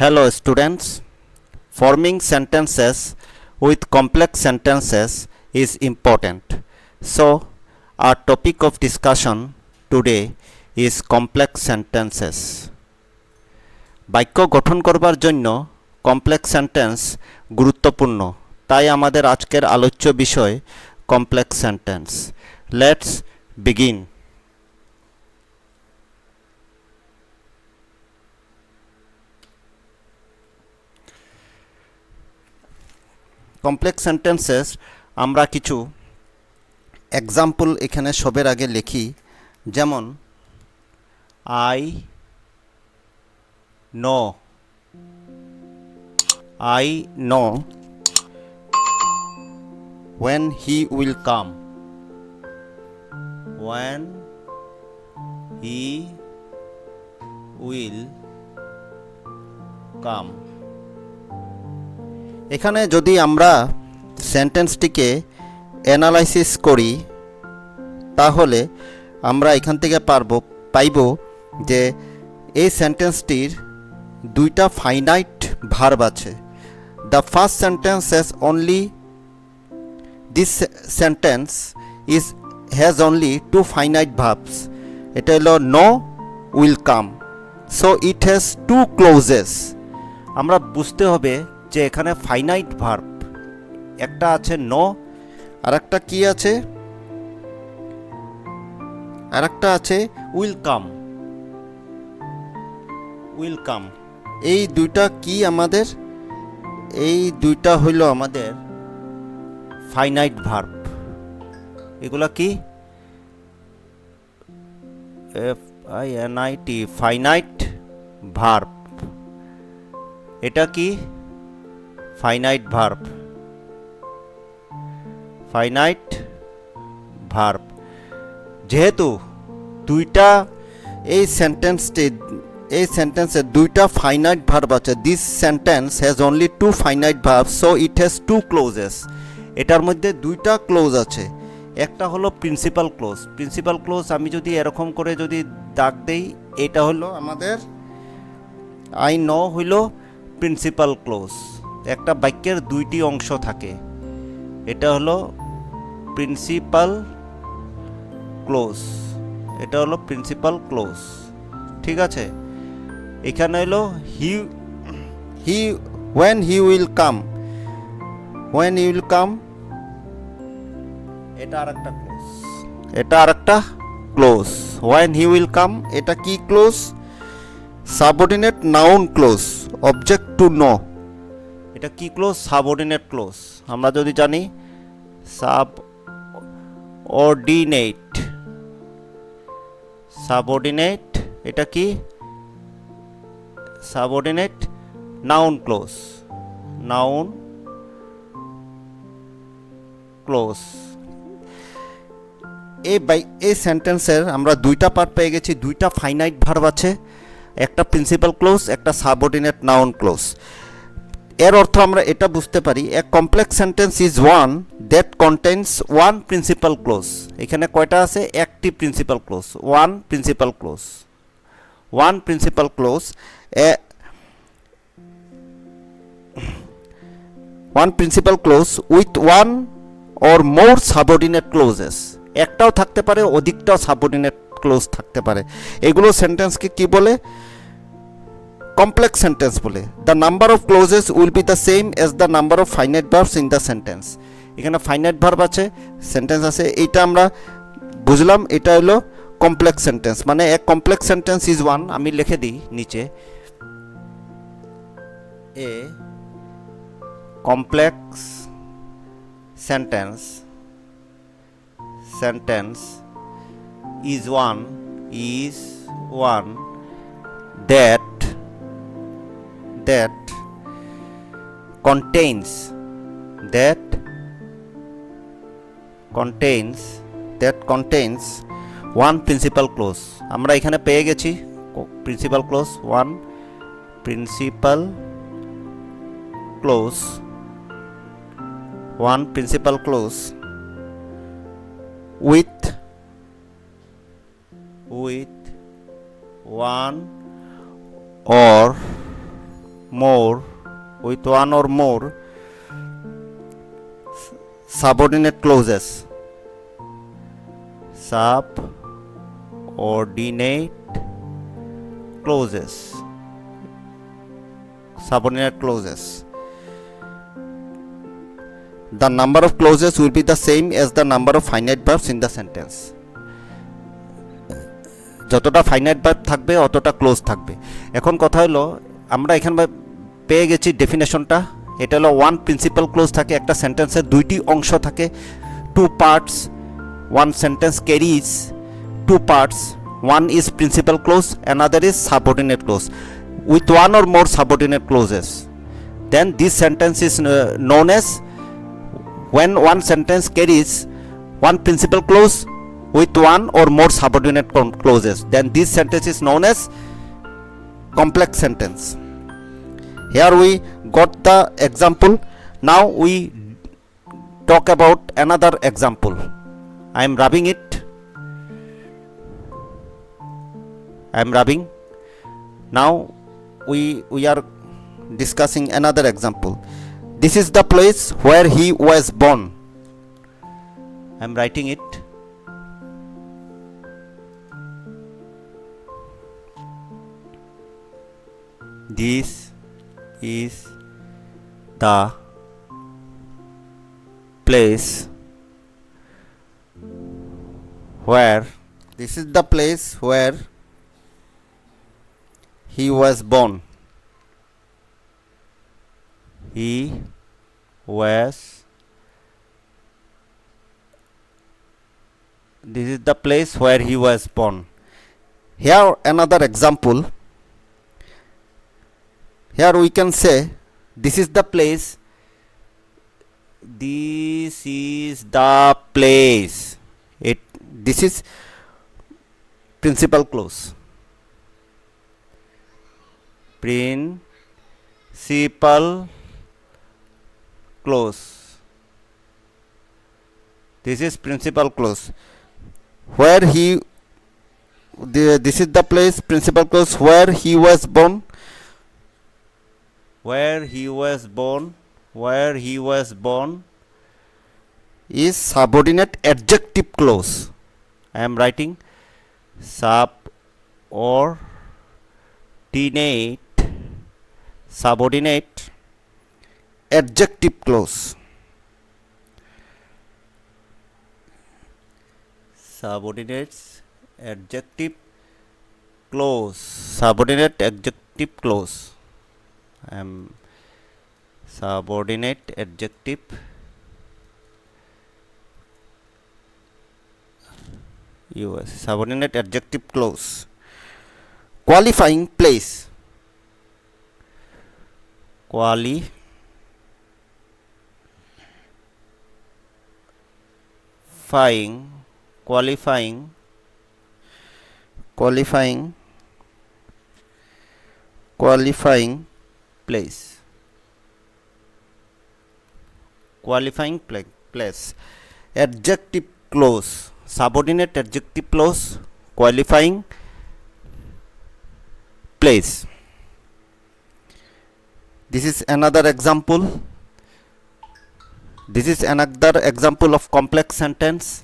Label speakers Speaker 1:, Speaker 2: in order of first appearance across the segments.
Speaker 1: Hello students, forming sentences with complex sentences is important. So our topic of discussion today is complex sentences. বাক্য গঠন করবার জন্য complex sentence গুরুত্বপূর্ণ, তাই আমাদের আজকের আলোচ্য বিষয় complex sentence. Let's begin. Complex sentences আমরা কিছু এক্সাম্পল এখানে সবের আগে লিখি, যেমন I know when he will come, when he will come। এখানে যদি আমরা সেন্টেন্সটিকে অ্যানালাইসিস করি তাহলে আমরা এখান থেকে পাইব যে এই সেন্টেন্সটির দুইটা ফাইনাইট ভার্ব আছে। The first sentence has only this sentence has only two finite verbs. এটা হলো no will come, so it has two clauses. আমরা বুঝতে হবে যে এখানে ফাইনাইট ভার্ব একটা আছে নো, আর একটা কি আছে, আর একটা আছে উইল কাম। এই দুইটা কি আমাদের, এই দুইটা হইল আমাদের ফাইনাইট ভার্ব। এগুলা কি FINIT ফাইনাইট ভার্ব। এটা কি ফাইনাইট ভার্ব। যেহেতু দুইটা এই সেন্টেন্সে দুইটা ফাইনাইট ভার্ব আছে, this sentence has only two finite verb, so it has two clauses. এটার মধ্যে দুইটা ক্লোজ আছে। একটা হলো প্রিন্সিপাল ক্লোজ। আমি যদি এরকম করে যদি দাগ দেই, এটা হলো আমাদের আই নো হইল প্রিন্সিপাল ক্লোজ। একটা বাক্যের দুইটি অংশ থাকে, এটা হলো প্রিন্সিপাল ক্লোজ। ঠিক আছে। এখানে হলো when he will come, এটা আরেকটা close. when he will come এটা কি close? Subordinate noun close, object to know. এটা কি ক্লোজ? Subordinate clause. আমরা যদি জানি সাবঅর্ডিনেট এটা কি? Subordinate noun close. এই সেন্টেন্সের আমরা দুইটা পার্ট পেয়ে গেছি। দুইটা ফাইনাইট ভার্ব আছে, একটা প্রিন্সিপাল ক্লোজ, একটা সাবঅর্ডিনেট নাউন ক্লোজ। এর অর্থ আমরা এটা বুঝতে পারি, a complex sentence is one that contains one principal clause. এখানে কয়টা আছে? একটি principal clause, one principal clause with one or more subordinate clauses. একটাও থাকতে পারে, অধিকটাও সাবঅর্ডিনেট ক্লোজ থাকতে পারে। এগুলো সেন্টেন্সকে কি বলে? কমপ্লেক্স সেন্টেন্স বলে। The number of clauses will be the same as the number of finite verbs in the sentence. এখানে ফাইনাইট ভার্ব আছে, সেন্টেন্স আছে, এইটা আমরা বুঝলাম। এটা হলো কমপ্লেক্স সেন্টেন্স, মানে এক কমপ্লেক্স সেন্টেন্স ইজ ওয়ান। আমি লিখে দিই নিচে, a complex sentence is one that contains one principal clause। আমরা এখানে পেয়ে গেছি principal clause, one principal close with one or more, with one or more subordinate clauses. Subordinate clauses. Subordinate clauses. The number of clauses will be the same as the number of finite verbs in the sentence. যতটা finite verb থাকবে অতটা close থাকবে। এখন কথা হলো আমরা এখানে পেয়ে গেছি ডেফিনেশনটা। এটা হলো ওয়ান প্রিন্সিপাল ক্লোজ থাকে, একটা সেন্টেন্সের দুইটি অংশ থাকে, two parts. One sentence carries two parts, one is principal clause, another is subordinate clause with one or more subordinate clauses. Then this sentence is known as, when one sentence carries one principal clause with one or more subordinate clauses, then this sentence is known as complex sentence. Here we got the example. Now we talk about another example. I am rubbing it. I am rubbing. Now we are discussing another example. This is the place where he was born. I am writing it. This is the place where he was born. He was. This is the place where he was born. Here another example. Here we can say, this is the place. This is the place. This is principal clause. Principal clause. This is principal clause. Where this is the place, principal clause, where he was born. Where he was born is subordinate adjective clause. I am writing subordinate adjective clause. Subordinate adjective clause. Subordinate adjective subordinate adjective clause. Qualifying place. Qualifying place. Qualifying place. Adjective clause. Subordinate adjective clause. Qualifying place. This is another example. Of complex sentence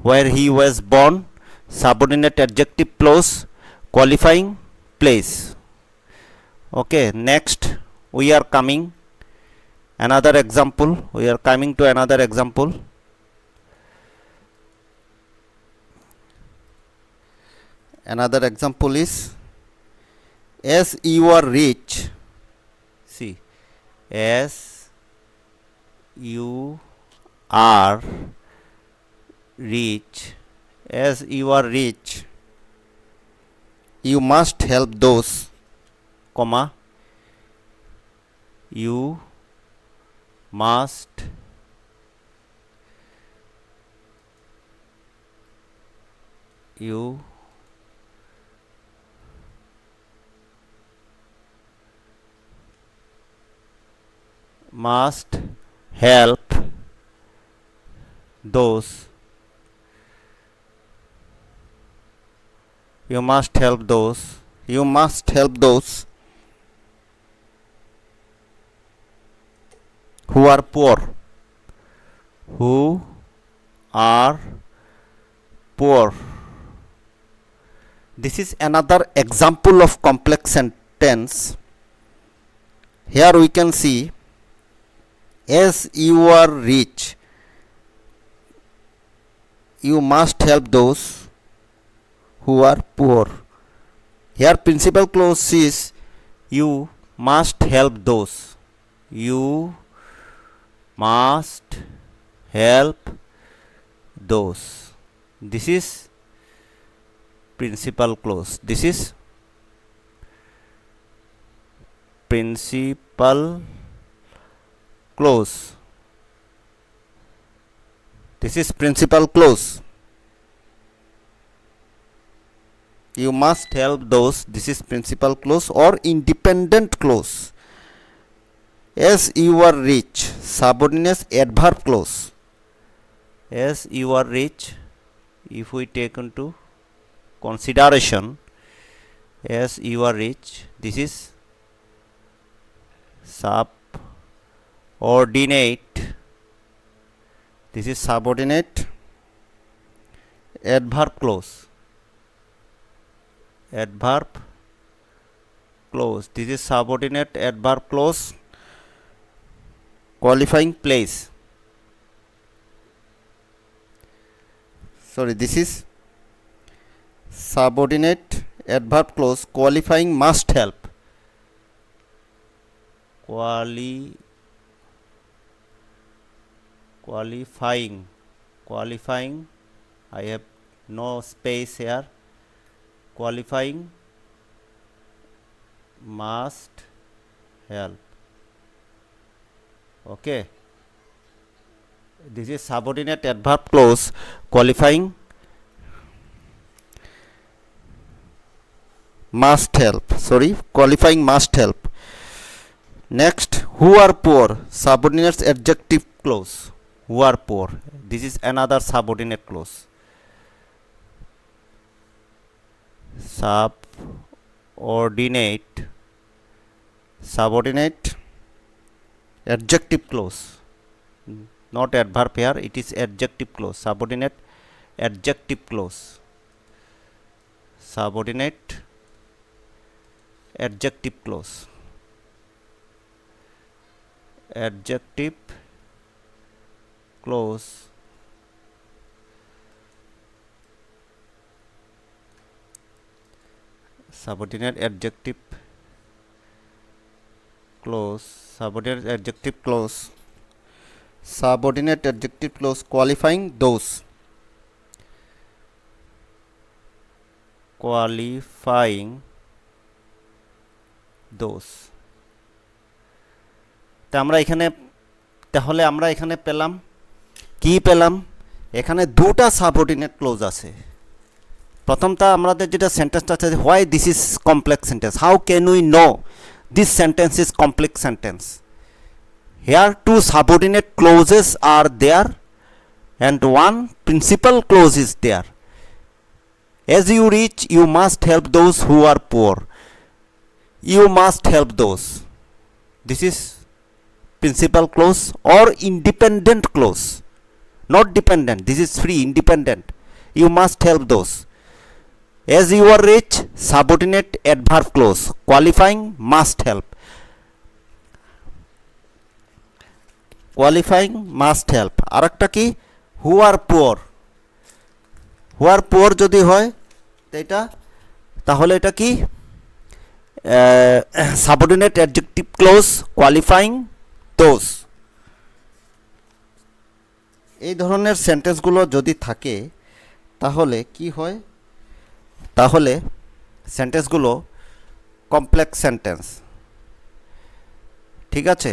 Speaker 1: where he was born. Subordinate adjective clause. Qualifying place. Okay, next we are coming to another example. Another example is, as you are rich. See, as you are rich, you must help those, you must help those. You must help those who are poor, who are poor. This is another example of complex sentence. Here we can see, as you are rich, you must help those who are poor. Here principal clause is you must help those. You must help those. This is principal clause. This is principal clause. This is principal clause. You must help those. This is principal clause or independent clause. As you are rich, subordinate adverb clause. As you are rich, if we take into consideration, as you are rich, this is subordinate. This is subordinate adverb clause. Adverb clause. This is subordinate adverb clause. Qualifying place. Sorry, this is subordinate adverb clause qualifying must help. Qualifying. I have no space here. Qualifying must help. Okay. This is subordinate adverb clause qualifying must help. Sorry, qualifying must help. Next, who are poor? Subordinate adjective clause. Who are poor? This is another subordinate clause. Subordinate adjective clause. Not adverb here, it is adjective clause. Subordinate adjective clause. Subordinate adjective clause. Adjective clause. Subordinate adjective clause. Subordinate adjective clause. Subordinate adjective clause qualifying those. Qualifying those. তাহলে আমরা এখানে পেলাম কি পেলাম? এখানে দুটো subordinate clause আছে। প্রথমটা আমাদের যেটা সেন্টেন্সটা আছে, why this is complex sentence, how can we know this sentence is complex sentence? Here two subordinate clauses are there and one principal clause is there. As you rich, you must help those who are poor. You must help those. This is principal clause or independent clause. Not dependent. This is free, independent. You must help those. As you are rich, subordinate adverb clause qualifying must help. Qualifying must help. আরেকটা কি? who are poor. who are poor যদি হয় তাহলে এটা কি? subordinate adjective clause qualifying those. এই ধরনের সেন্টেন্সগুলো যদি থাকে তাহলে কি হয়? তাহলে সেন্টেন্সগুলো কমপ্লেক্স সেন্টেন্স। ঠিক আছে,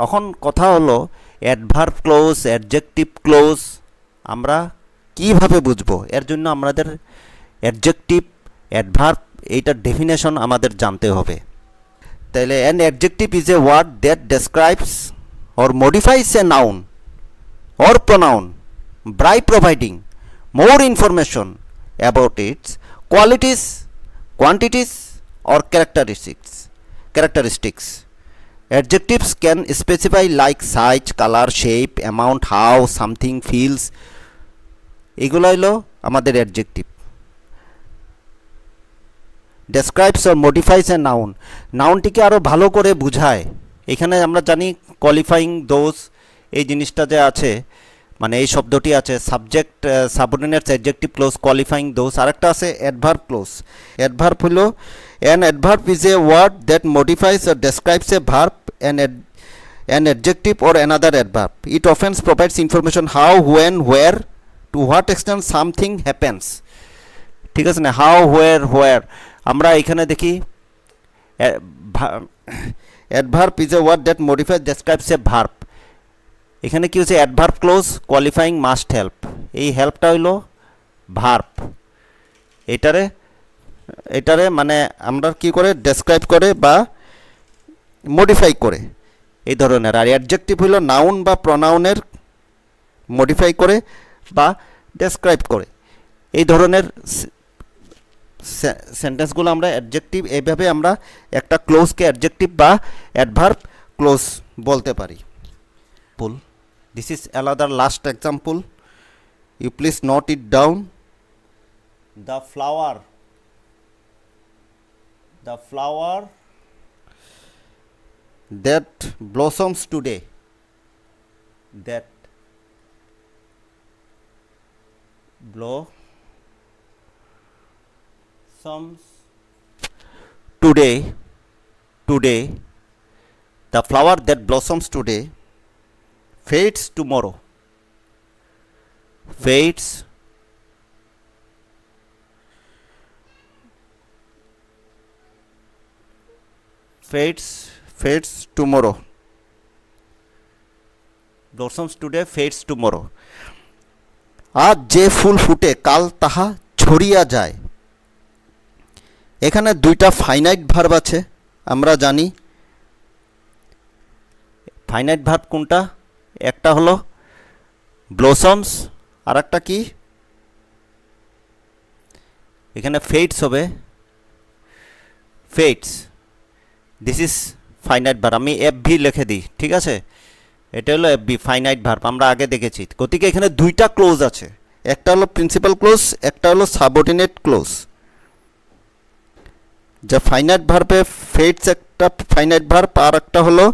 Speaker 1: এখন কথা হলো অ্যাডভার্ব ক্লোজ, অ্যাডজেক্টিভ ক্লোজ আমরা কিভাবে বুঝবো? এর জন্য আমাদের অ্যাডজেক্টিভ, অ্যাডভার্ব এইটার ডেফিনেশন আমাদের জানতে হবে। তাহলে an adjective is a word that describes or modifies a noun or pronoun by providing more information about its qualities, quantities or characteristics. Adjectives can specify like size, color, shape, amount, how something feels. এগুলো হলো আমাদের adjective. Describes or modifies a noun, নাউনটিকে আরও ভালো করে বোঝায়। এখানে আমরা জানি কোয়ালিফাইং দোজ, এই জিনিসটা যে আছে, মানে এই শব্দটি আছে, subject, subordinates, adjective clause, qualifying those. আরেকটা আছে অ্যাডভার্ব ক্লোজ। অ্যাডভার্ব হলো an adverb is a word that modifies or describes a verb, an adjective or another adverb. It often provides information how, when, where, to what extent something happens. ঠিক আছে না? How, where, where. আমরা এখানে দেখি adverb is a word that modifies describes a verb. এখানে কি হচ্ছে? Adverb clause, qualifying, must help. এই হেল্পটা হইল ভার্ব। এটারে মানে আমরা কি করে ডেসক্রাইব করে বা মডিফাই করে, এই ধরনের। আর অ্যাডজেক্টিভ হইল নাউন বা প্রনাউনের মডিফাই করে বা ডেসক্রাইব করে। এই ধরনের সেন্টেন্সগুলো আমরা অ্যাডজেক্টিভ, এইভাবে আমরা একটা ক্লোজকে অ্যাডজেক্টিভ বা অ্যাডভার্ব ক্লোজ বলতে পারি। This is another last example, you please note it down. The flower that blossoms today, that blossoms today, the flower that blossoms today fades tomorrow, fades tomorrow, blossoms today, fades tomorrow. আজ যে ফুল ফুটে কাল তাহা ছড়িয়া যায়। এখানে দুইটা finite verb আছে, আমরা জানি। ফাইনাইট ভার্ব কোনটা? একটা হলো ব্লসমস, আর একটা কি? এখানে ফেডস হবে, fades. This is finite verb. আমি এফভি লিখে দিই, ঠিক আছে? এটা হলো এফভি, ফাইনাইট ভার্ব, আমরা আগে দেখেছি। গতিকে এখানে দুইটা ক্লোজ আছে, একটা হলো প্রিন্সিপাল ক্লোজ, একটা হলো সাবঅর্ডিনেট ক্লোজ। যা ফাইনাইট ভার্বে ফেডস একটা ফাইনাইট ভার্ব, আর একটা হলো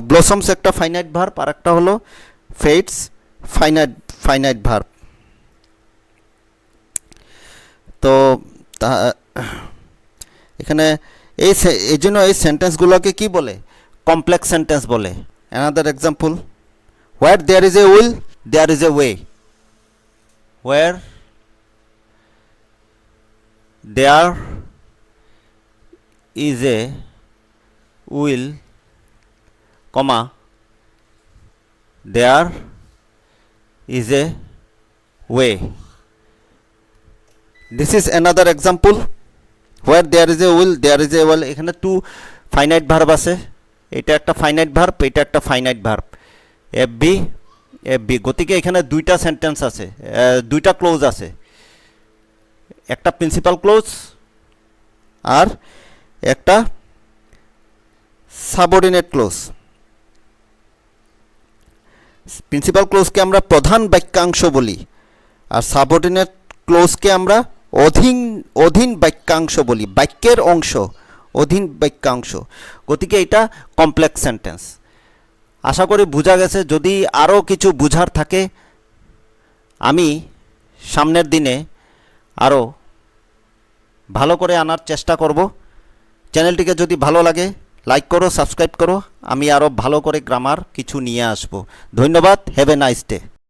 Speaker 1: ব্লসমস একটা ফাইনাইট ভার্ব, আর একটা হলো ফেডস ফাইনাইট ভার্ব। তো এখানে এই জন্য এই সেন্টেন্সগুলোকে কি বলে? কমপ্লেক্স সেন্টেন্স বলে। Another example, where there is a will there is a way, where there is a will, comma there is a way. This is another example, where there is a will there is a well. এখানে two finite verb আছে, এটা একটা finite verb, এটা একটা finite verb, FB FB. গতিকে এখানে দুইটা sentence আছে, দুইটা ক্লোজ আছে, একটা প্রিন্সিপাল ক্লোজ আর একটা সাবঅর্ডিনেট ক্লোজ। প্রিন্সিপাল ক্লোজকে আমরা প্রধান বাক্যাংশ বলি, আর সাবঅর্ডিনেট ক্লোজকে আমরা অধীন বাক্যাংশ বলি, বাক্যের অংশ, অধীন বাক্যাংশ। গতিকে এটা কমপ্লেক্স সেন্টেন্স। আশা করি বোঝা গেছে। যদি আরও কিছু বোঝার থাকে আমি সামনের দিনে আরও ভালো করে আনার চেষ্টা করব। চ্যানেলটিকে যদি ভালো লাগে লাইক করো, সাবস্ক্রাইব করো। আমি আরও ভালো করে গ্রামার কিছু নিয়ে আসব। ধন্যবাদ। Have a nice day.